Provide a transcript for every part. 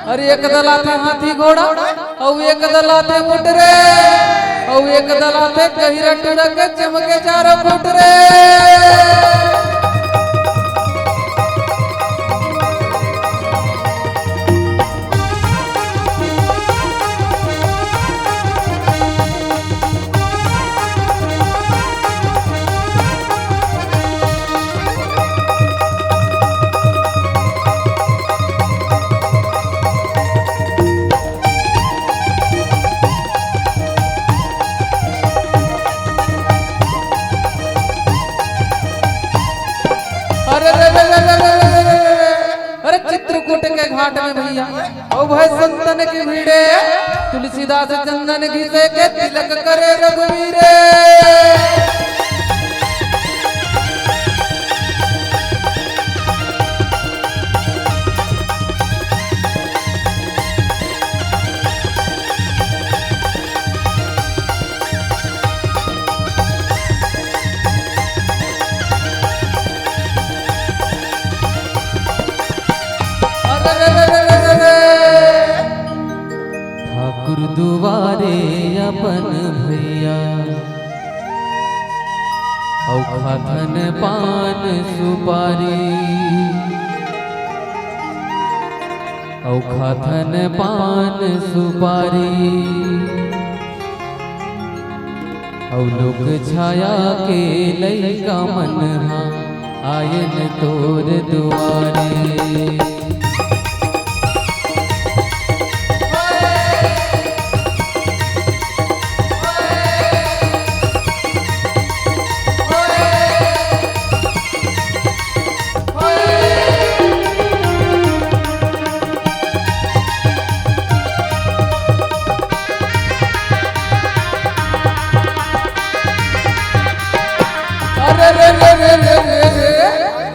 अरे एक दलाते हाथी घोड़ा और एक दलाते ऊंट रे और एक दलाते गहिरा टुरा के चमके चारों फुट रे। अरे चित्रकूट के घाट में भैया ओ भाई संतन की भीड़े तुलसीदास चंदन घिसे के तिलक करे रघुवीरे। ठाकुर दुआरे अपन भैया औ खाथन पान सुपारी औ खाथन पान सुपारी औ लोक छाया के लइका मनहा आयन तोर दुआरे।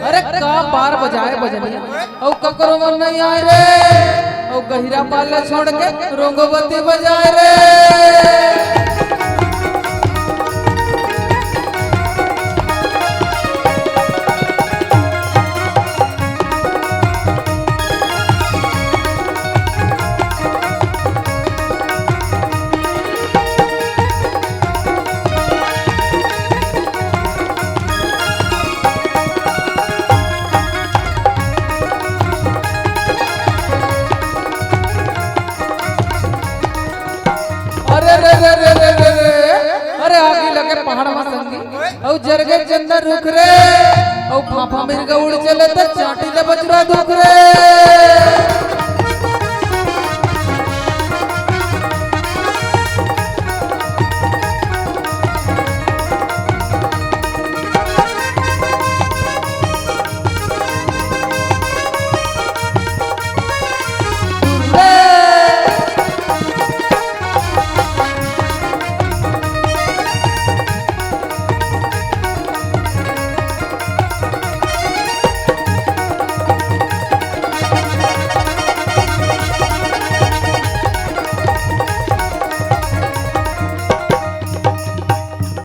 अरे का बार बजाए बजनिया और ककरो मन नहीं आए रे और गहिरा पाला छोड़ के रोंगोबती बजाए रे। अरे आगे लगे पहाड़ में संगी और जरगे चंदन रुख रे और फाफा मिर्गा उड़ चले तो चाटी ले बचरा दुख रे।